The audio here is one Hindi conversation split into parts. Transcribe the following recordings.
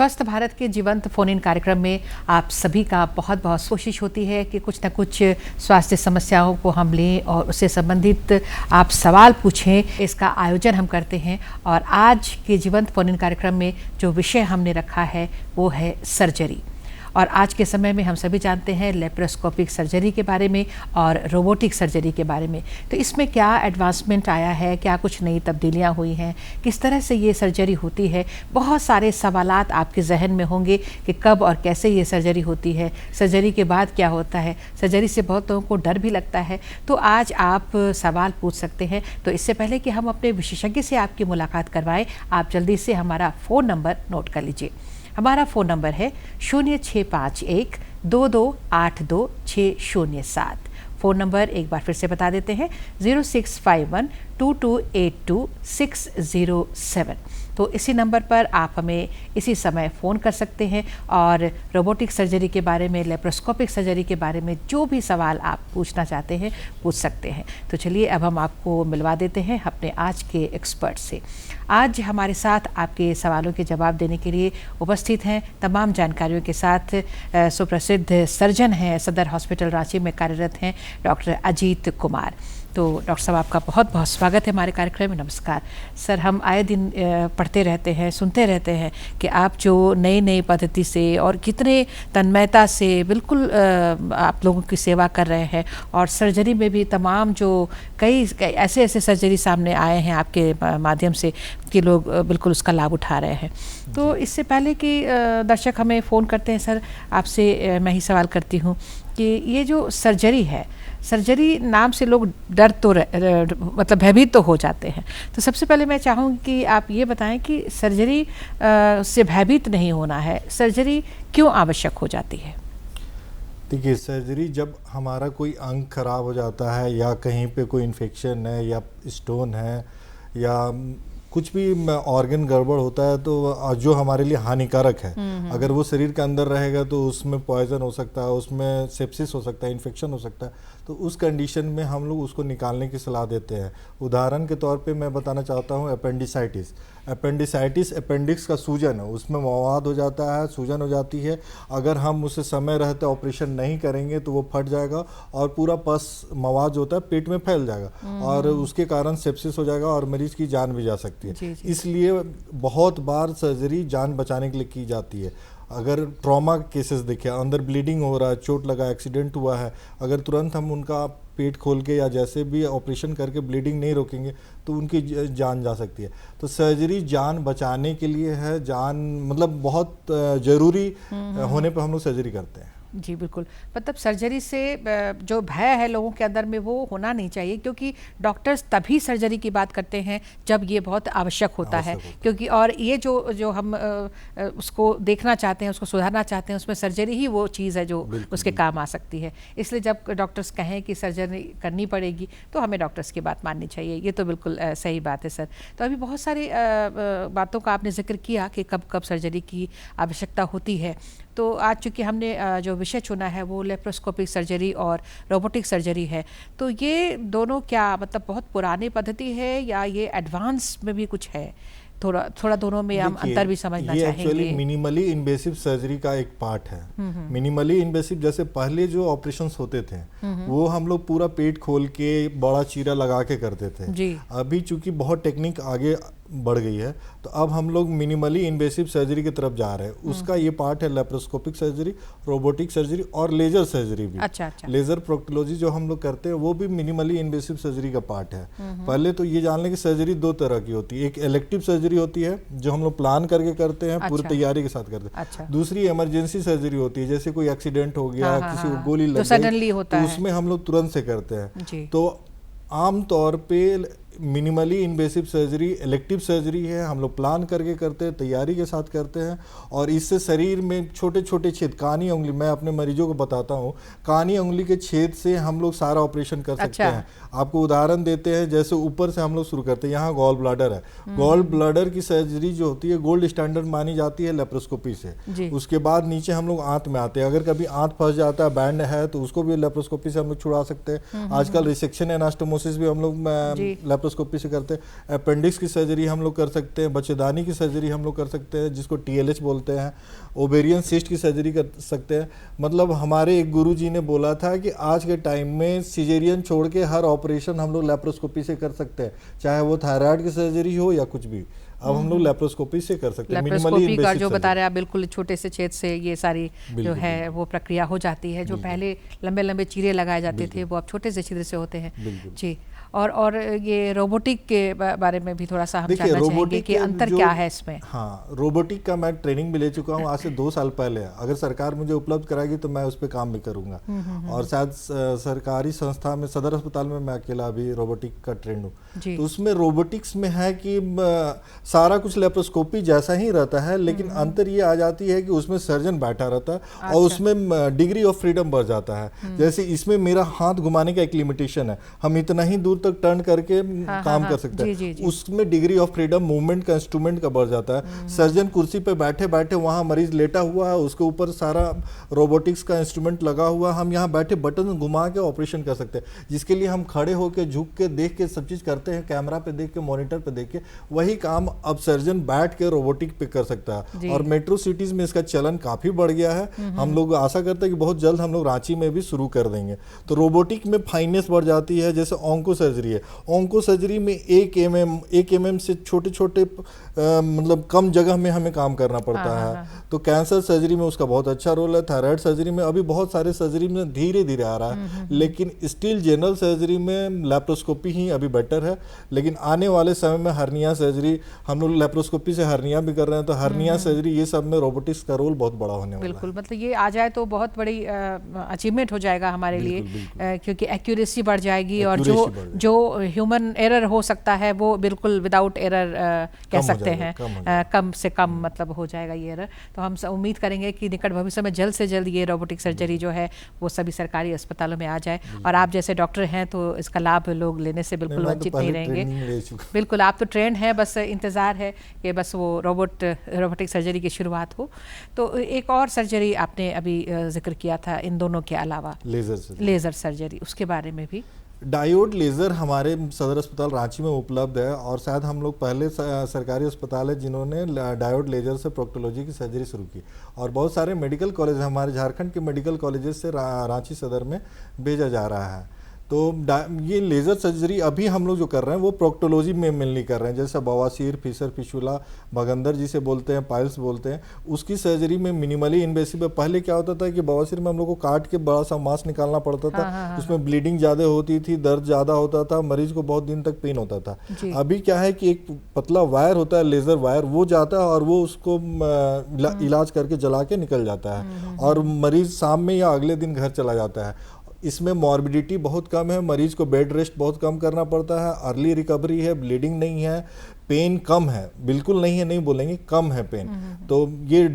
स्वस्थ भारत के जीवंत फोन इन कार्यक्रम में आप सभी का बहुत बहुत कोशिश होती है कि कुछ न कुछ स्वास्थ्य समस्याओं को हम लें और उससे संबंधित आप सवाल पूछें। इसका आयोजन हम करते हैं और आज के जीवंत फोन इन कार्यक्रम में जो विषय हमने रखा है वो है सर्जरी। और आज के समय में हम सभी जानते हैं लेप्रोस्कोपिक सर्जरी के बारे में और रोबोटिक सर्जरी के बारे में। तो इसमें क्या एडवांसमेंट आया है, क्या कुछ नई तब्दीलियां हुई हैं, किस तरह से ये सर्जरी होती है। बहुत सारे सवालात आपके जहन में होंगे कि कब और कैसे ये सर्जरी होती है, सर्जरी के बाद क्या होता है। सर्जरी से बहुत लोगों को डर भी लगता है, तो आज आप सवाल पूछ सकते हैं। तो इससे पहले कि हम अपने विशेषज्ञ से आपकी मुलाकात करवाएं, आप जल्दी से हमारा फ़ोन नंबर नोट कर लीजिए। हमारा फ़ोन नंबर है 0651 2282 फ़ोन नंबर एक बार फिर से बता देते हैं 0651 2282 607। तो इसी नंबर पर आप हमें इसी समय फ़ोन कर सकते हैं और रोबोटिक सर्जरी के बारे में, लेप्रोस्कोपिक सर्जरी के बारे में जो भी सवाल आप पूछना चाहते हैं पूछ सकते हैं। तो चलिए अब हम आपको मिलवा देते हैं अपने आज के एक्सपर्ट से। आज हमारे साथ आपके सवालों के जवाब देने के लिए उपस्थित हैं तमाम जानकारियों के साथ सुप्रसिद्ध सर्जन हैं, सदर हॉस्पिटल रांची में कार्यरत हैं डॉक्टर अजीत कुमार। तो डॉक्टर साहब आपका बहुत बहुत स्वागत है हमारे कार्यक्रम में। नमस्कार सर। हम आए दिन पढ़ते रहते हैं, सुनते रहते हैं कि आप जो नई नई पद्धति से और कितने तन्मयता से बिल्कुल आप लोगों की सेवा कर रहे हैं और सर्जरी में भी तमाम जो कई ऐसे सर्जरी सामने आए हैं आपके माध्यम से कि लोग बिल्कुल उसका लाभ उठा रहे हैं। तो इससे पहले कि दर्शक हमें फ़ोन करते हैं सर, आपसे मैं ही सवाल करती हूँ कि ये जो सर्जरी है, सर्जरी नाम से लोग डर तो मतलब भयभीत तो हो जाते हैं। तो सबसे पहले मैं चाहूँगी कि आप ये बताएं कि सर्जरी से भयभीत नहीं होना है, सर्जरी क्यों आवश्यक हो जाती है? देखिए, सर्जरी जब हमारा कोई अंग खराब हो जाता है या कहीं पे कोई इन्फेक्शन है या स्टोन है या कुछ भी ऑर्गन गड़बड़ होता है तो जो हमारे लिए हानिकारक है, अगर वो शरीर के अंदर रहेगा तो उसमें पॉइजन हो सकता है, उसमें सेप्सिस हो सकता है, इन्फेक्शन हो सकता है। तो उस कंडीशन में हम लोग उसको निकालने की सलाह देते हैं। उदाहरण के तौर पे मैं बताना चाहता हूँ अपेंडिसाइटिस। अपेंडिक्स का सूजन है, उसमें मवाद हो जाता है, सूजन हो जाती है। अगर हम उसे समय रहते ऑपरेशन नहीं करेंगे तो वो फट जाएगा और पूरा पस मवाद जो होता है पेट में फैल जाएगा और उसके कारण सेप्सिस हो जाएगा और मरीज की जान भी जा सकती है। जी। इसलिए बहुत बार सर्जरी जान बचाने के लिए की जाती है। अगर ट्रॉमा केसेस देखें, अंदर ब्लीडिंग हो रहा है, चोट लगा, एक्सीडेंट हुआ है, अगर तुरंत हम उनका पेट खोल के या जैसे भी ऑपरेशन करके ब्लीडिंग नहीं रोकेंगे तो उनकी जान जा सकती है। तो सर्जरी जान बचाने के लिए है, जान मतलब बहुत ज़रूरी होने पर हम लोग सर्जरी करते हैं। जी बिल्कुल। मतलब सर्जरी से जो भय है लोगों के अंदर में वो होना नहीं चाहिए, क्योंकि डॉक्टर्स तभी सर्जरी की बात करते हैं जब ये बहुत आवश्यक होता है। क्योंकि और ये जो हम उसको देखना चाहते हैं, उसको सुधारना चाहते हैं, उसमें सर्जरी ही वो चीज़ है जो उसके काम आ सकती है। इसलिए जब डॉक्टर्स कहें कि सर्जरी करनी पड़ेगी तो हमें डॉक्टर्स की बात माननी चाहिए। ये तो बिल्कुल सही बात है सर। तो अभी बहुत सारी बातों का आपने जिक्र किया कि कब कब सर्जरी की आवश्यकता होती है। तो आज चूँकि हमने जो विषय चुना है वो लेप्रोस्कोपिक सर्जरी और रोबोटिक सर्जरी है, तो ये दोनों क्या मतलब बहुत पुरानी पद्धति है या ये एडवांस में भी कुछ है? थोड़ा दोनों में हम अंतर भी समझना चाहेंगे। ये एक्चुअली मिनिमली इन्वेसिव सर्जरी का एक पार्ट है। मिनिमली इन्वेसिव जैसे पहले जो ऑपरेशंस होते थे वो हम लोग पूरा पेट खोल के बड़ा चीरा लगा के करते थे जी। अभी चूंकि बहुत टेक्निक आगे बढ़ गई है तो अब हम लोग मिनिमली इन्वेसिव सर्जरी की तरफ जा रहे हैं। उसका ये पार्ट है लेप्रोस्कोपिक सर्जरी, रोबोटिक सर्जरी और लेजर सर्जरी भी। अच्छा। लेजर प्रोक्टोलॉजी जो हम लोग करते हैं वो भी मिनिमली इन्वेसिव सर्जरी का पार्ट है। पहले तो ये जान लें कि सर्जरी दो तरह की होती है। एक इलेक्टिव सर्जरी होती है जो हम लोग प्लान करके करते हैं, पूरी तैयारी के साथ करते हैं। दूसरी इमरजेंसी सर्जरी होती है, जैसे कोई एक्सीडेंट हो गया, किसी को गोली लग गई तो उसमें हम लोग तुरंत से करते हैं। तो आम तौर पे minimally invasive surgery elective surgery है, हम लोग प्लान करके करते हैं, तैयारी के साथ करते हैं और इससे शरीर में छोटे छोटे छेद, कानी उंगली, मैं अपने मरीजों को बताता हूँ, कानी उंगली के छेद से हम लोग सारा ऑपरेशन कर सकते हैं। आपको उदाहरण देते हैं, जैसे ऊपर से हम लोग शुरू करते हैं, यहाँ गॉल ब्लैडर है। गॉल ब्लैडर की सर्जरी जो होती है गोल्ड स्टैंडर्ड मानी जाती है लेप्रोस्कोपी से। उसके बाद नीचे हम लोग आंत में आते हैं। अगर कभी आंत फंस जाता है, बैंड है, तो उसको भी लेप्रोस्कोपी से हम लोग छुड़ा सकते हैं। आजकल रिसेक्शन एनास्टोमोसिस भी हम लोग लेप्रोस्कोपी से करते हैं। अपेंडिक्स की सर्जरी हम लोग कर सकते हैं, बच्चेदानी की सर्जरी हम लोग कर सकते हैं जिसको TLH बोलते हैं, ओवेरियन सिस्ट की सर्जरी कर सकते हैं। मतलब हमारे एक गुरु जी ने बोला था कि आज के टाइम में सिजेरियन छोड़ के हर ऑपरेशन हम लोग लेप्रोस्कोपी से कर सकते हैं, चाहे वो थायराइड की सर्जरी हो या कुछ भी। अब हम लोग लेप्रोस्कोपी से कर सकते हैं। लेप्रोस्कोपी का जो बता रहे हैं आप, बिल्कुल छोटे से छेद से ये सारी जो है वो प्रक्रिया हो जाती है। जो पहले लंबे लंबे चीरे लगाए जाते थे वो अब छोटे से छिद्र से होते हैं जी। और ये रोबोटिक के बारे में भी थोड़ा सा हम जानना चाहेंगे कि अंतर क्या है इसमें। हाँ, रोबोटिक का मैं ट्रेनिंग भी ले चुका हूँ आज से 2 साल पहले। अगर सरकार मुझे उपलब्ध कराएगी तो मैं उस पर काम भी करूँगा। और शायद सरकारी संस्था में, सदर अस्पताल में मैं अकेला अभी रोबोटिक का ट्रेंड हूँ। तो उसमें रोबोटिक्स में है कि सारा कुछ लेप्रोस्कोपी जैसा ही रहता है, लेकिन अंतर ये आ जाती है कि उसमें सर्जन बैठा रहता है और उसमें डिग्री ऑफ फ्रीडम बढ़ जाता है। जैसे इसमें मेरा हाथ घुमाने का एक लिमिटेशन है, हम इतना ही दूर तक टर्न करके काम कर सकते हैं। उसमें डिग्री ऑफ फ्रीडम मूवमेंट का, इंस्ट्रूमेंट का बढ़ जाता है। सर्जन कुर्सी पे बैठे बैठे, वहां मरीज लेटा हुआ है, उसके ऊपर सारा रोबोटिक्स का इंस्ट्रूमेंट लगा हुआ, हम यहाँ बैठे बटन घुमा के ऑपरेशन कर सकते हैं। जिसके लिए हम खड़े होकर, झुक के, देख के सब चीज करते हैं, कैमरा पे देख के, मॉनिटर पे देख के, वही काम अब सर्जन बैठ के रोबोटिक पे कर सकता है। और मेट्रो सिटीज में इसका चलन काफी बढ़ गया है। हम लोग आशा करते हैं कि बहुत जल्द हम लोग रांची में भी शुरू कर देंगे। तो रोबोटिक में फाइनेस बढ़ जाती है। जैसे ऑन्को सर्जरी है, ऑन्को सर्जरी में 1 mm से छोटे छोटे मतलब कम जगह में हमें काम करना पड़ता है। तो कैंसर सर्जरी में उसका बहुत अच्छा रोल है। थायराइड सर्जरी में, अभी बहुत सारे सर्जरी में धीरे धीरे आ रहा है, लेकिन स्टिल जनरल सर्जरी में लेप्रोस्कोपी ही अभी बेटर है। लेकिन आने वाले समय में हर्निया सर्जरी, हम लोग लेप्रोस्कोपी से हर्निया भी कर रहे हैं, तो हर्निया सर्जरी, ये सब में रोबोटिक्स का रोल बहुत बड़ा होने वाला है। बिल्कुल, मतलब ये आ जाए तो बहुत बड़ी अचीवमेंट हो जाएगा हमारे लिए, क्योंकि एक्यूरेसी बढ़ जाएगी और जो ह्यूमन एरर हो सकता है वो बिल्कुल विदाउट एरर कह सकते हैं, कम से कम मतलब हो जाएगा ये एरर। तो हम उम्मीद करेंगे कि निकट भविष्य में जल्द से जल्द ये रोबोटिक सर्जरी जो है वो सभी सरकारी अस्पतालों में आ जाए। और आप जैसे डॉक्टर हैं तो इसका लाभ लोग लेने से बिल्कुल वंचित नहीं रहेंगे। बिल्कुल, आप तो ट्रेंड हैं, बस इंतज़ार है कि बस वो रोबोटिक सर्जरी की शुरुआत हो। तो एक और सर्जरी आपने अभी जिक्र किया था इन दोनों के अलावा, लेज़र सर्जरी, उसके बारे में भी। डायोड लेज़र हमारे सदर अस्पताल रांची में उपलब्ध है, और शायद हम लोग पहले सरकारी अस्पताल है जिन्होंने डायोड लेज़र से प्रोक्टोलॉजी की सर्जरी शुरू की। और बहुत सारे मेडिकल कॉलेज, हमारे झारखंड के मेडिकल कॉलेजेस से रांची सदर में भेजा जा रहा है। तो ये लेज़र सर्जरी अभी हम लोग जो कर रहे हैं वो प्रोक्टोलॉजी में मेनली कर रहे हैं। जैसे बवासीर, फिशर फिशुला, भगंदर जिसे बोलते हैं, पाइल्स बोलते हैं, उसकी सर्जरी में मिनिमली इन्वेसिव। पहले क्या होता था कि बवासीर में हम लोग को काट के बड़ा सा मांस निकालना पड़ता था, उसमें ब्लीडिंग ज़्यादा होती थी, दर्द ज़्यादा होता था, मरीज को बहुत दिन तक पेन होता था। अभी क्या है कि एक पतला वायर होता है, लेज़र वायर, वो जाता है और वो उसको इलाज करके जला के निकल जाता है, और मरीज शाम में या अगले दिन घर चला जाता है। इसमें मॉर्बिडिटी बहुत कम है, मरीज को बेड रेस्ट बहुत कम करना पड़ता है, अर्ली रिकवरी है, ब्लीडिंग नहीं है, पेन कम है, बिल्कुल नहीं है नहीं बोलेंगे, कम है पेन। तो ये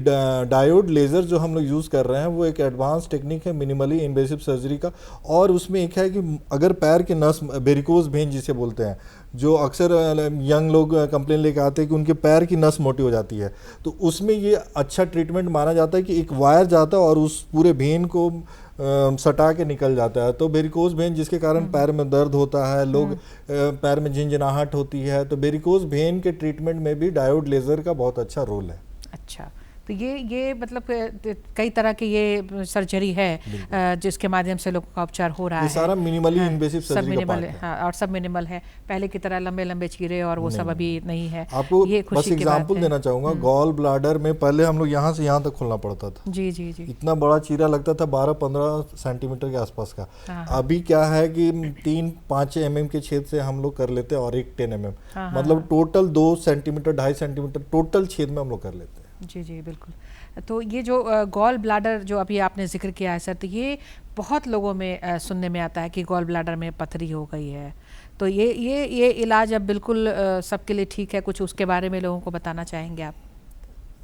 डायोड लेज़र जो हम लोग यूज़ कर रहे हैं वो एक एडवांस टेक्निक है मिनिमली इन्वेसिव सर्जरी का। और उसमें एक है कि अगर पैर के नस, वेरिकोज वेन जिसे बोलते हैं, जो अक्सर यंग लोग कंप्लेन लेके आते हैं कि उनके पैर की नस मोटी हो जाती है, तो उसमें ये अच्छा ट्रीटमेंट माना जाता है कि एक वायर जाता है और उस पूरे वेन को सटा के निकल जाता है। तो वेरिकोज वेन जिसके कारण पैर में दर्द होता है, लोग पैर में झिंझनाहट होती है, तो वेरिकोज वेन के ट्रीटमेंट में भी डायोड लेज़र का बहुत अच्छा रोल है। अच्छा, तो ये मतलब कई तरह की ये सर्जरी है जिसके माध्यम से लोगों का उपचार हो रहा है। सारा मिनिमली इन्वेसिव सर्जरी का पार्ट है। हाँ, और सब मिनिमल है, पहले की तरह लंबे लंबे चीरे और वो सब अभी नहीं है। आपको बस एग्जांपल देना चाहूंगा, गॉल ब्लाडर में पहले हम लोग यहाँ से यहाँ तक खोलना पड़ता था। जी जी जी, इतना बड़ा चीरा लगता था 12-15 सेंटीमीटर के आसपास का। अभी क्या है कि 3-5 mm के छेद से हम लोग कर लेते हैं, और एक 10 mm, मतलब टोटल 2 सेंटीमीटर 2.5 सेंटीमीटर टोटल छेद में हम लोग कर लेते हैं। जी जी बिल्कुल। तो ये जो गॉल ब्लाडर जो अभी आपने जिक्र किया है सर, तो ये बहुत लोगों में सुनने में आता है कि गॉल ब्लाडर में पथरी हो गई है, तो ये इलाज अब बिल्कुल सबके लिए ठीक है, कुछ उसके बारे में लोगों को बताना चाहेंगे आप?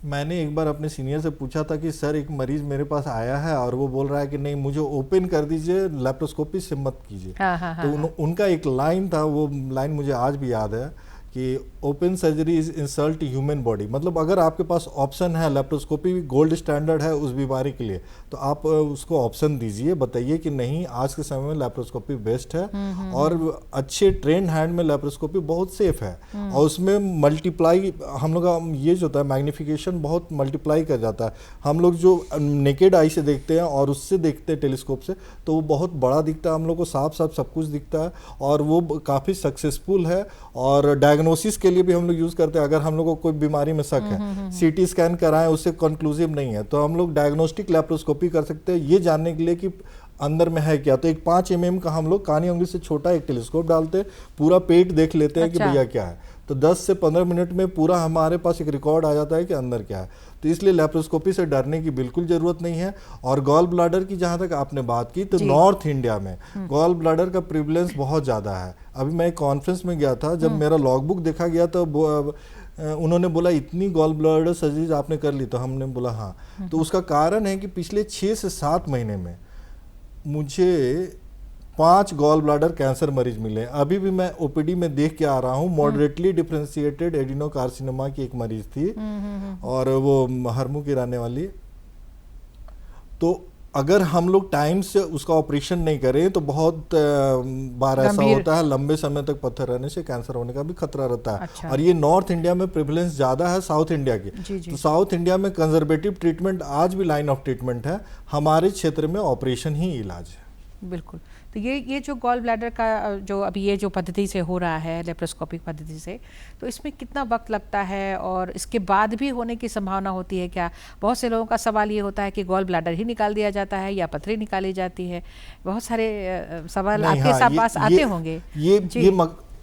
मैंने एक बार अपने सीनियर से पूछा था कि सर एक मरीज मेरे पास आया है और वो बोल रहा है कि नहीं मुझे ओपन कर दीजिए, लेप्रोस्कोपी से मत कीजिए। तो उनका एक लाइन था, वो लाइन मुझे आज भी याद है कि open surgery is insult human body, मतलब अगर आपके पास ऑप्शन है, लेप्रोस्कोपी गोल्ड स्टैंडर्ड है उस बीमारी के लिए, तो आप उसको ऑप्शन दीजिए, बताइए कि नहीं आज के समय में लेप्रोस्कोपी बेस्ट है। और अच्छे ट्रेंड हैंड में लेप्रोस्कोपी बहुत सेफ है, और उसमें मल्टीप्लाई हम लोग का ये जो होता है मैग्निफिकेशन बहुत मल्टीप्लाई कर जाता है। हम लोग जो नेकेड आई से देखते हैं और उससे देखते हैं टेलीस्कोप से, तो वो बहुत बड़ा दिखता है, हम लोग को साफ साफ सब कुछ दिखता है, और वो काफ़ी सक्सेसफुल है। और डायग्नोसिस के लिए भी हम लोग यूज़ करते हैं। अगर हम लोग को कोई बीमारी में शक है, सीटी स्कैन कराएं, उससे कंक्लूसिव नहीं है, तो हम लोग डायग्नोस्टिक लेप्रोस्कोपी कर सकते हैं ये जानने के लिए कि अंदर में है क्या। तो एक 5 mm का हम लोग कानी उंगली से छोटा एक टेलीस्कोप डालते हैं, पूरा पेट देख लेते हैं कि भैया क्या है, तो 10 से 15 मिनट में पूरा हमारे पास एक रिकॉर्ड आ जाता है कि अंदर क्या है। तो इसलिए लेप्रोस्कोपी से डरने की बिल्कुल जरूरत नहीं है। और गॉल ब्लाडर की जहाँ तक आपने बात की, तो नॉर्थ इंडिया में गॉल ब्लाडर का प्रिवलेंस बहुत ज़्यादा है। अभी मैं एक कॉन्फ्रेंस में गया था, जब मेरा लॉग बुक देखा गया तो उन्होंने बोला इतनी गॉल ब्लाडर सर्जरीज आपने कर ली, तो हमने बोला हाँ। तो उसका कारण है कि पिछले 6 से 7 महीने में मुझे 5 गॉल ब्लाडर कैंसर मरीज मिले। अभी भी मैं ओपीडी में देख के आ रहा हूँ, मॉडरेटली डिफरेंशिएटेड एडिनोकार्सिनोमा की एक मरीज थी, और वो हरमू की रहने वाली। तो अगर हम लोग टाइम से उसका ऑपरेशन नहीं करें तो बहुत बार ऐसा होता है, लंबे समय तक पत्थर रहने से कैंसर होने का भी खतरा रहता है। अच्छा। और ये नॉर्थ इंडिया में प्रेवलेंस ज़्यादा है साउथ इंडिया की। तो साउथ इंडिया में कंजर्वेटिव ट्रीटमेंट आज भी लाइन ऑफ ट्रीटमेंट है, हमारे क्षेत्र में ऑपरेशन ही इलाज है। बिल्कुल। तो ये जो गॉल ब्लैडर का जो अभी ये जो पद्धति से हो रहा है, लेप्रोस्कोपिक पद्धति से, तो इसमें कितना वक्त लगता है और इसके बाद भी होने की संभावना होती है क्या? बहुत से लोगों का सवाल ये होता है कि गॉल ब्लैडर ही निकाल दिया जाता है या पथरी निकाली जाती है। बहुत सारे सवाल आपके पास आते होंगे। ये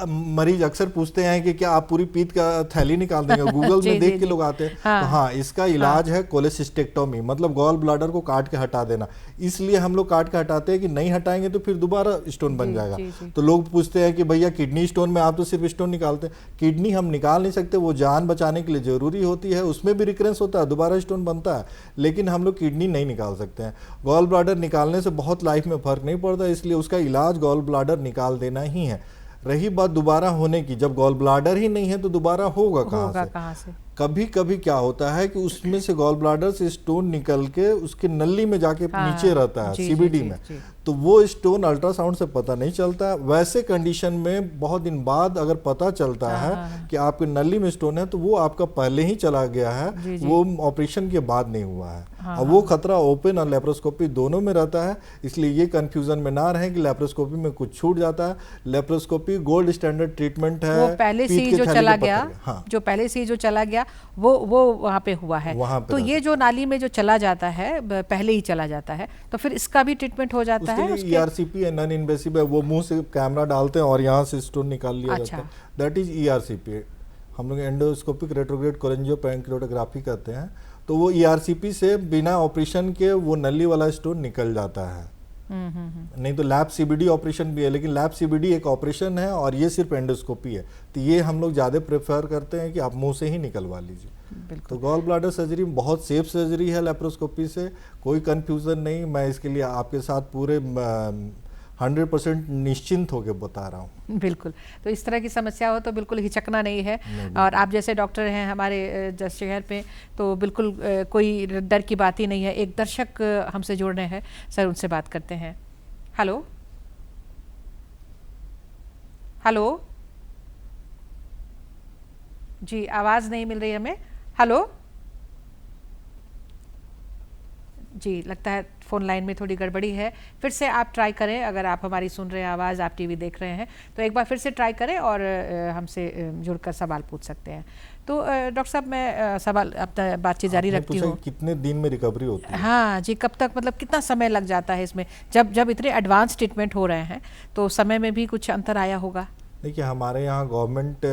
मरीज अक्सर पूछते हैं कि क्या आप पूरी पीत का थैली निकाल देंगे? गूगल में देख के लोग आते हैं। तो हाँ, इसका इलाज है कोलेसिस्टेक्टोमी, मतलब गॉल ब्लाडर को काट के हटा देना। इसलिए हम लोग काट के हटाते हैं कि नहीं हटाएंगे तो फिर दोबारा स्टोन बन जाएगा। तो लोग पूछते हैं कि भैया किडनी स्टोन में आप तो सिर्फ स्टोन निकालते हैं। किडनी हम निकाल नहीं सकते, वो जान बचाने के लिए जरूरी होती है, उसमें भी रिकरेंस होता है, दोबारा स्टोन बनता है, लेकिन हम लोग किडनी नहीं निकाल सकते हैं। गॉल ब्लाडर निकालने से बहुत लाइफ में फर्क नहीं पड़ता, इसलिए उसका इलाज गॉल ब्लाडर निकाल देना ही है। रही बात दोबारा होने की, जब गॉल ब्लाडर ही नहीं है तो दोबारा होगा कहाँ से? कभी कभी क्या होता है कि उसमें से गॉल ब्लाडर से स्टोन निकल के उसके नली में जाके नीचे रहता है, सीबीडी में। तो वो स्टोन अल्ट्रासाउंड से पता नहीं चलता। वैसे कंडीशन में बहुत दिन बाद अगर पता चलता है कि आपके नली में स्टोन है, तो वो आपका पहले ही चला गया है, वो ऑपरेशन के बाद नहीं हुआ है। अब वो खतरा ओपन और लेप्रोस्कोपी दोनों में रहता है, इसलिए ये कंफ्यूजन में ना रहे कि लेप्रोस्कोपी में कुछ छूट जाता है। लेप्रोस्कोपी गोल्ड स्टैंडर्ड ट्रीटमेंट है। वो पहले से जो चला गया, जो पहले से जो चला गया वो वहाँ पे हुआ है। तो ये जो नाली में जो चला जाता है, पहले ही चला जाता है, तो फिर इसका भी ट्रीटमेंट हो जाता है। ERCP है, नॉन इन्वेसिव है, वो मुंह से कैमरा डालते हैं और यहाँ से स्टोन निकाल लिया जाता है। That is ERCP। हम लोग एंडोस्कोपिक रेट्रोग्रेड कोलेंजियोपैंक्रियाटोग्राफी कहते हैं। तो वो ERCP से बिना ऑपरेशन के वो नली वाला स्टोन निकल जाता है। नहीं तो लैब CBD ऑपरेशन भी है, लेकिन लैब CBD एक ऑपरेशन है और ये सिर्फ एंडोस्कोपी है। तो ये हम लोग ज़्यादा प्रेफर करते हैं कि आप मुंह से ही निकलवा लीजिए। तो गॉल ब्लाडर सर्जरी बहुत सेफ सर्जरी है, लेप्रोस्कोपी से कोई कंफ्यूजन नहीं। मैं इसके लिए आपके साथ पूरे 100% निश्चिंत होकर बता रहा हूँ। बिल्कुल। तो इस तरह की समस्या हो तो बिल्कुल हिचकना नहीं है। और आप जैसे डॉक्टर हैं हमारे शहर पे, तो बिल्कुल कोई डर की बात ही नहीं है। एक दर्शक हमसे जुड़ रहे हैं, सर उनसे बात करते हैं। हेलो हेलो जी, आवाज़ नहीं मिल रही हमें। हेलो जी, लगता है फ़ोन लाइन में थोड़ी गड़बड़ी है। फिर से आप ट्राई करें, अगर आप हमारी सुन रहे हैं आवाज़, आप टीवी देख रहे हैं, तो एक बार फिर से ट्राई करें और हमसे जुड़कर सवाल पूछ सकते हैं। तो डॉक्टर साहब, मैं सवाल अपना बातचीत जारी रखती हूँ। कितने दिन में रिकवरी होती है? हाँ जी, कब तक, मतलब कितना समय लग जाता है इसमें? जब इतने एडवांस ट्रीटमेंट हो रहे हैं तो समय में भी कुछ अंतर आया होगा? देखिए, हमारे यहाँ गवर्नमेंट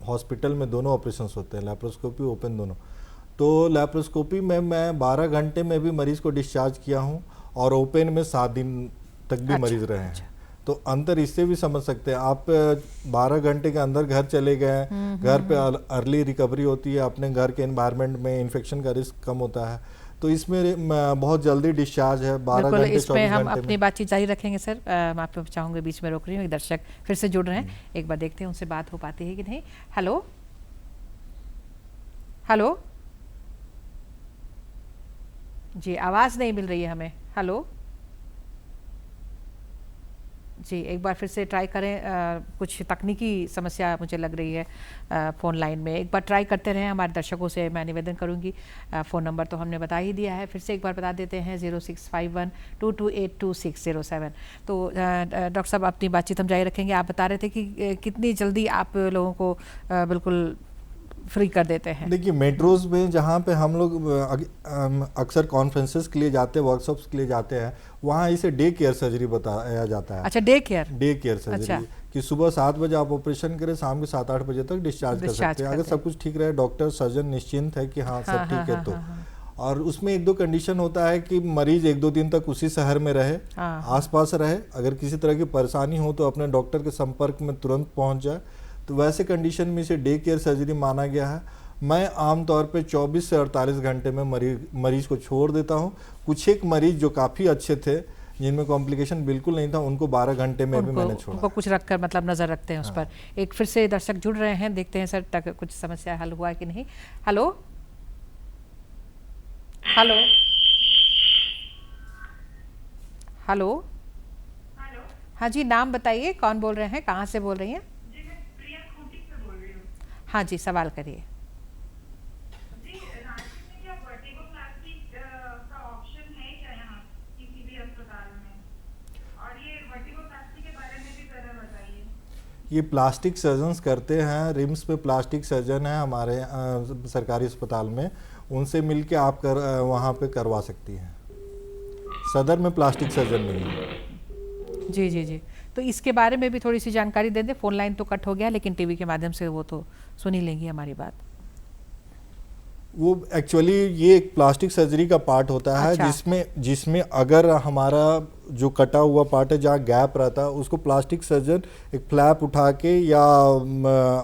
हॉस्पिटल में दोनों ऑपरेशन होते हैं, लेप्रोस्कोपी ओपन दोनों। तो लेप्रोस्कोपी में मैं 12 घंटे में भी मरीज को डिस्चार्ज किया हूँ और ओपन में 7 दिन तक भी मरीज रहे हैं। तो अंतर इससे भी समझ सकते हैं। आप 12 घंटे के अंदर घर चले गए, घर पे अर्ली रिकवरी होती है, अपने घर के एनवायरनमेंट में इन्फेक्शन का रिस्क कम होता है। तो इसमें बहुत जल्दी डिस्चार्ज है, 12 घंटे 24 घंटे में। हम अपनी बातचीत जारी रखेंगे सर। मैं आपको चाहूँगी, बीच में रोक रही हूँ, एक दर्शक फिर से जुड़ रहे हैं, एक बार देखते हैं उनसे बात हो पाती है कि नहीं। हेलो हेलो जी, आवाज़ नहीं मिल रही है हमें। हेलो जी, एक बार फिर से ट्राई करें। कुछ तकनीकी समस्या मुझे लग रही है फ़ोन लाइन में। एक बार ट्राई करते रहें। हमारे दर्शकों से मैं निवेदन करूंगी, फ़ोन नंबर तो हमने बता ही दिया है, फिर से एक बार बता देते हैं 065122822607। तो डॉक्टर साहब अपनी बातचीत हम जारी रखेंगे। आप बता रहे थे कि कितनी जल्दी आप लोगों को बिल्कुल फ्री कर देते हैं। देखिए, मेट्रोज में जहाँ पे हम लोग अक्सर कॉन्फ्रेंसेस के लिए जाते हैं, वर्कशॉप्स के लिए जाते हैं, वहाँ इसे डे केयर सर्जरी बताया जाता है। अच्छा, डे केयर सर्जरी। अच्छा। कि सुबह 7 बजे आप ऑपरेशन करें, शाम के 7-8 बजे तक डिस्चार्ज कर सकते हैं, अगर सब कुछ ठीक रहे, डॉक्टर सर्जन निश्चिंत है कि हाँ सब ठीक है तो। और उसमें 1-2 कंडीशन होता है कि मरीज 1-2 दिन तक उसी शहर में रहे, आसपास रहे, अगर किसी तरह की परेशानी हो तो अपने डॉक्टर के संपर्क में तुरंत पहुंच जाए। तो वैसे कंडीशन में इसे डे केयर सर्जरी माना गया है। मैं आमतौर पे 24 से 48 घंटे में मरीज को छोड़ देता हूं। कुछ एक मरीज जो काफ़ी अच्छे थे, जिनमें कॉम्प्लिकेशन बिल्कुल नहीं था, उनको 12 घंटे में भी मैंने छोड़ा। उनको कुछ रखकर मतलब नज़र रखते हैं उस पर। एक फिर से दर्शक जुड़ रहे हैं, देखते हैं सर तक कुछ समस्या हल हुआ है कि नहीं। हेलो हेलो हेलो हाँ जी, नाम बताइए, कौन बोल रहे हैं, कहाँ से बोल रही हैं? हाँ जी, सवाल करिए। ये प्लास्टिक सर्जन्स करते हैं, रिम्स पे प्लास्टिक सर्जन है हमारे सरकारी अस्पताल में, उनसे मिलके आप वहाँ पे करवा सकती हैं। सदर में प्लास्टिक सर्जन नहीं है। जी जी जी, तो इसके बारे में भी थोड़ी सी जानकारी दे दें। फ़ोन लाइन तो कट हो गया, लेकिन टीवी के माध्यम से वो तो सुन ही लेंगी हमारी बात। वो एक्चुअली ये एक प्लास्टिक सर्जरी का पार्ट होता है। अच्छा। जिसमें अगर हमारा जो कटा हुआ पार्ट है, जहाँ गैप रहता है, उसको प्लास्टिक सर्जन एक फ्लैप उठा के या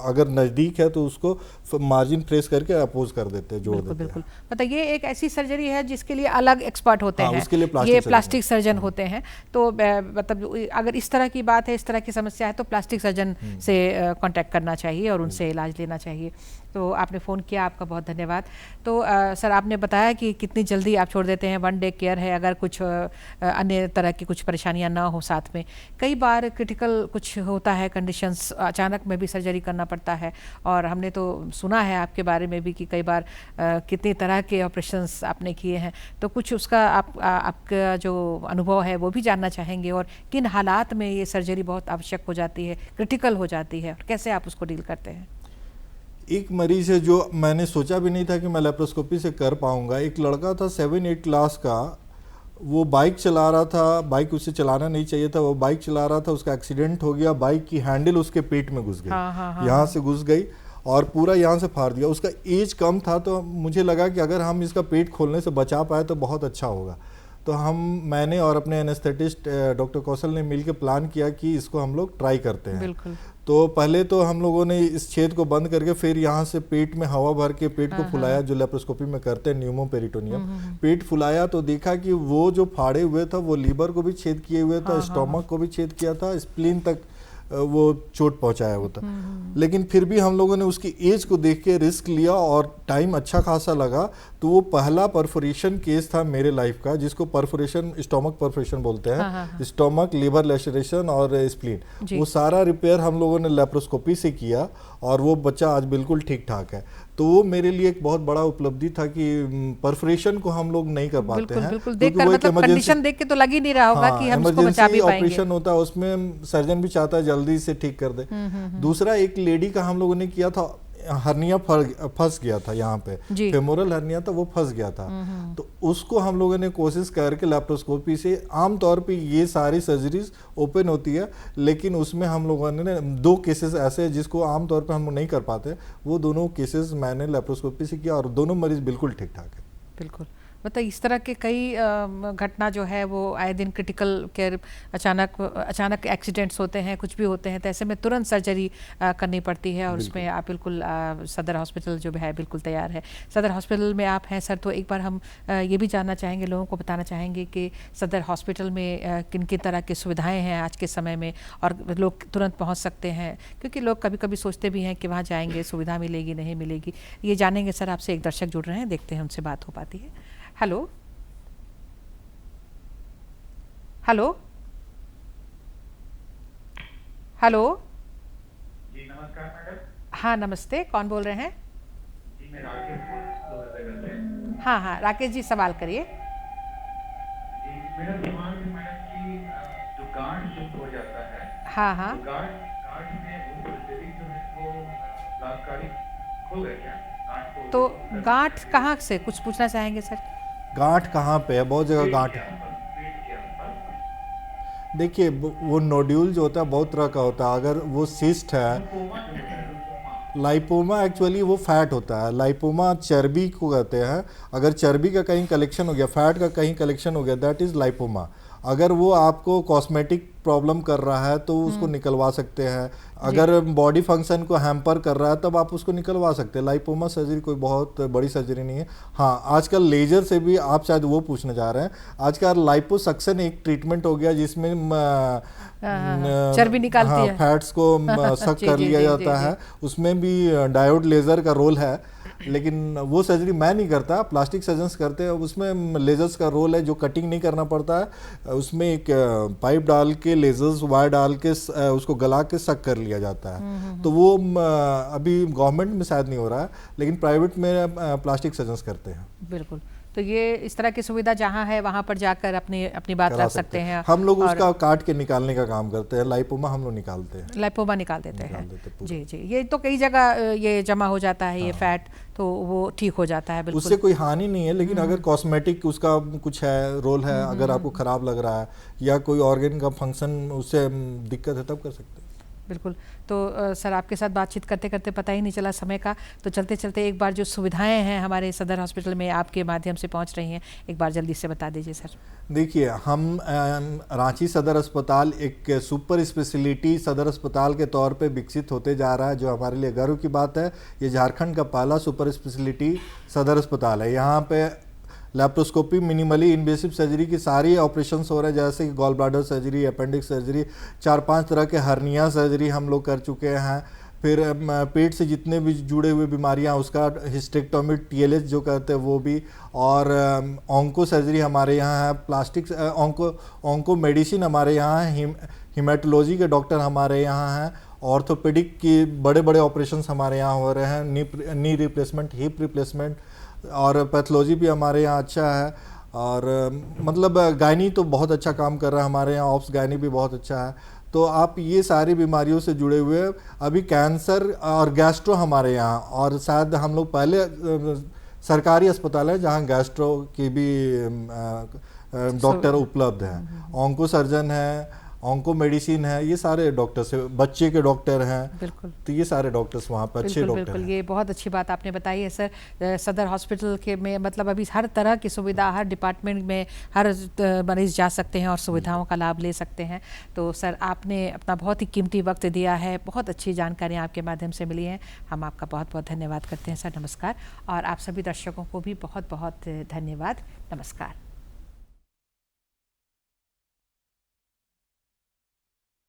अगर नज़दीक है तो उसको मार्जिन प्रेस करके अपोज कर देते हैं, जोड़ देते हैं। बिल्कुल, मतलब ये एक ऐसी सर्जरी है जिसके लिए अलग एक्सपर्ट होते हैं। उसके लिए ये प्लास्टिक सर्जन होते हैं। तो मतलब अगर इस तरह की बात है, इस तरह की समस्या है, तो प्लास्टिक सर्जन से कांटेक्ट करना चाहिए और उनसे इलाज लेना चाहिए। तो आपने फ़ोन किया, आपका बहुत धन्यवाद। तो सर, आपने बताया कि कितनी जल्दी आप छोड़ देते हैं, 1 डे केयर है, अगर कुछ अन्य तरह की कुछ परेशानियां ना हो साथ में। कई बार क्रिटिकल कुछ होता है, कंडीशंस, अचानक में भी सर्जरी करना पड़ता है। और हमने तो सुना है आपके बारे में भी कि कई बार कितनी तरह के ऑपरेशंस आपने किए हैं। तो कुछ उसका आपका जो अनुभव है वो भी जानना चाहेंगे, और किन हालात में ये सर्जरी बहुत आवश्यक हो जाती है, क्रिटिकल हो जाती है, और कैसे आप उसको डील करते हैं? एक मरीज है जो मैंने सोचा भी नहीं था कि मैं लेप्रोस्कोपी से कर पाऊंगा। एक लड़का था 7-8 क्लास का, वो बाइक चला रहा था, बाइक उसे चलाना नहीं चाहिए था, वो बाइक चला रहा था, उसका एक्सीडेंट हो गया, बाइक की हैंडल उसके पेट में घुस गई। यहाँ से घुस गई और पूरा यहाँ से फाड़ दिया। उसका एज कम था, तो मुझे लगा कि अगर हम इसका पेट खोलने से बचा पाए तो बहुत अच्छा होगा। तो मैंने और अपने एनेस्थेटिस्ट डॉक्टर कौशल ने मिलकर प्लान किया कि इसको हम लोग ट्राई करते हैं। बिल्कुल। तो पहले तो हम लोगों ने इस छेद को बंद करके फिर यहाँ से पेट में हवा भर के पेट को फुलाया, जो लेप्रोस्कोपी में करते हैं, न्यूमोपेरिटोनियम। पेट फुलाया तो देखा कि वो जो फाड़े हुए था वो लीवर को भी छेद किए हुए था, स्टोमक को भी छेद किया था, स्प्लीन तक वो चोट पहुंचाया हुआ था। लेकिन फिर भी हम लोगों ने उसकी एज को देख के रिस्क लिया और टाइम अच्छा खासा लगा। तो वो पहला परफोरेशन केस था मेरे लाइफ का, जिसको परफोरेशन, स्टोमक परफोरेशन बोलते हैं। स्टोमक, लिवर लेशरेशन और स्प्लीन, वो सारा रिपेयर हम लोगों ने लेप्रोस्कोपी से किया और वो बच्चा आज बिल्कुल ठीक ठाक है। तो वो मेरे लिए एक बहुत बड़ा उपलब्धि था कि परफोरेशन को हम लोग नहीं कर पाते हैं। बिल्कुल, देखकर मतलब कंडीशन देख के तो लग ही नहीं रहा होगा कि हम इसको बचा भी पाएंगे। ऑपरेशन होता है, उसमें सर्जन भी चाहता है जल्दी से ठीक कर दे। दूसरा, एक लेडी का हम लोगों ने किया था, हर्निया फंस गया था, यहाँ पे फेमोरल हर्निया था, वो फंस गया था। तो उसको हम लोगों ने कोशिश करके लेप्रोस्कोपी से, आमतौर पे ये सारी सर्जरीज ओपन होती है, लेकिन उसमें हम लोगों ने 2 केसेस ऐसे हैं जिसको आमतौर पे हम नहीं कर पाते, वो दोनों केसेस मैंने लेप्रोस्कोपी से किया और दोनों मरीज बिल्कुल ठीक ठाक है। बिल्कुल, मतलब इस तरह के कई घटना जो है वो आए दिन क्रिटिकल केयर अचानक एक्सीडेंट्स होते हैं, कुछ भी होते हैं, तो ऐसे में तुरंत सर्जरी करनी पड़ती है और उसमें आप बिल्कुल सदर हॉस्पिटल जो है बिल्कुल तैयार है। सदर हॉस्पिटल में आप हैं सर, तो एक बार हम ये भी जानना चाहेंगे, लोगों को बताना चाहेंगे कि सदर हॉस्पिटल में किन किन तरह की सुविधाएं हैं आज के समय में और लोग तुरंत पहुंच सकते हैं, क्योंकि लोग कभी कभी सोचते भी हैं कि वहाँ जाएंगे सुविधा मिलेगी नहीं मिलेगी। ये जानेंगे सर आपसे। एक दर्शक जुड़ रहे हैं, देखते हैं उनसे बात हो पाती है। हेलो हेलो हेलो जी नमस्कार मैडम। हाँ नमस्ते, कौन बोल रहे हैं? जी मैं राकेश। हाँ हाँ राकेश जी, सवाल करिए। जी मेरा सवाल है मैडम कि जो गांठ जो हो जाता है, हाँ हाँ, तो गांठ में वो सर्जरी जो है वो लाभकारी होगा क्या? गांठ तो गांठ कहाँ से, कुछ पूछना चाहेंगे सर? गांठ कहाँ पे है? बहुत जगह गांठ है। पेट के आसपास देखिए वो नोड्यूल जो होता है बहुत तरह का होता है। अगर वो सिस्ट है, लिपोमा जो होता है, लिपोमा लाइपोमा एक्चुअली वो फैट होता है। लाइपोमा चर्बी को कहते हैं। अगर चर्बी का कहीं कलेक्शन हो गया, फैट का कहीं कलेक्शन हो गया, दैट इज़ लाइपोमा। अगर वो आपको कॉस्मेटिक प्रॉब्लम कर रहा है तो उसको निकलवा सकते हैं। अगर बॉडी फंक्शन को हैम्पर कर रहा है तब आप उसको निकलवा सकते हैं। लाइपोमा सर्जरी कोई बहुत बड़ी सर्जरी नहीं है। हाँ, आजकल लेजर से भी, आप शायद वो पूछने जा रहे हैं, आजकल लाइपोसक्शन एक ट्रीटमेंट हो गया जिसमें चर्बी निकालती है, फैट्स को सक कर लिया जाता है। उसमें भी डायोड लेजर का रोल है, लेकिन वो सर्जरी मैं नहीं करता, प्लास्टिक सर्जन्स करते हैं। उसमें लेजर्स का रोल है, जो कटिंग नहीं करना पड़ता है। उसमें एक पाइप डाल के, लेजर्स वायर डाल के उसको गला के सक कर लिया जाता है। तो वो अभी गवर्नमेंट में शायद नहीं हो रहा है, लेकिन प्राइवेट में प्लास्टिक सर्जन्स करते हैं। बिल्कुल। तो ये इस तरह की सुविधा जहाँ है वहाँ पर जाकर अपनी बात रख सकते हैं। हम लोग उसका काट के निकालने का काम करते हैं। लाइपोमा हम लोग निकालते हैं, लाइपोमा निकाल देते हैं। जी जी, ये तो कई जगह ये जमा हो जाता है, ये फैट, तो वो ठीक हो जाता है। बिल्कुल, उससे कोई हानि नहीं है, लेकिन अगर कॉस्मेटिक उसका कुछ है, रोल है, अगर आपको खराब लग रहा है या कोई ऑर्गन का फंक्शन उससे दिक्कत है, तब कर सकते हैं। बिल्कुल। तो सर आपके साथ बातचीत करते करते पता ही नहीं चला समय का, तो चलते चलते एक बार जो सुविधाएं हैं हमारे सदर हॉस्पिटल में आपके माध्यम से पहुंच रही हैं, एक बार जल्दी से बता दीजिए सर। देखिए, हम रांची सदर अस्पताल एक सुपर स्पेशलिटी सदर अस्पताल के तौर पे विकसित होते जा रहा है, जो हमारे लिए गर्व की बात है। ये झारखंड का पहला सुपर स्पेशलिटी सदर अस्पताल है। यहाँ पे लैप्रोस्कोपी, मिनिमली इन्वेसिव सर्जरी की सारी ऑपरेशंस हो रहे हैं, जैसे कि gall bladder surgery, appendix surgery, 4-5 तरह के हर्निया सर्जरी हम लोग कर चुके हैं। फिर पेट से जितने भी जुड़े हुए बीमारियां, उसका हिस्टेक्टोमी, TLS जो कहते हैं वो भी, और ऑन्को सर्जरी हमारे यहाँ है, प्लास्टिक ऑन्को मेडिसिन हमारे यहाँ है, हीमेटोलॉजी के डॉक्टर हमारे यहाँ हैं, ऑर्थोपेडिक की बड़े बड़े ऑपरेशंस हमारे यहाँ हो रहे हैं, नी रिप्लेसमेंट, हिप रिप्लेसमेंट, और पैथोलॉजी भी हमारे यहाँ अच्छा है। और मतलब गायनी तो बहुत अच्छा काम कर रहा है हमारे यहाँ, ऑप्स गायनी भी बहुत अच्छा है। तो आप ये सारी बीमारियों से जुड़े हुए, अभी कैंसर और गैस्ट्रो हमारे यहाँ, और शायद हम लोग पहले सरकारी अस्पताल है जहाँ गैस्ट्रो की भी डॉक्टर उपलब्ध हैं, ऑन्को सर्जन है, ऑन्को मेडिसिन है, ये सारे डॉक्टर्स है, बच्चे के डॉक्टर हैं। बिल्कुल, तो ये सारे डॉक्टर्स वहाँ पर अच्छे डॉक्टर बिल्कुल, ये बहुत अच्छी बात आपने बताई है सर। सदर हॉस्पिटल के में मतलब अभी हर तरह की सुविधा, हर डिपार्टमेंट में हर मरीज जा सकते हैं और सुविधाओं का लाभ ले सकते हैं। तो सर आपने अपना बहुत ही कीमती वक्त दिया है, बहुत अच्छी जानकारियाँ आपके माध्यम से मिली हैं, हम आपका बहुत बहुत धन्यवाद करते हैं सर। नमस्कार। और आप सभी दर्शकों को भी बहुत बहुत धन्यवाद। नमस्कार।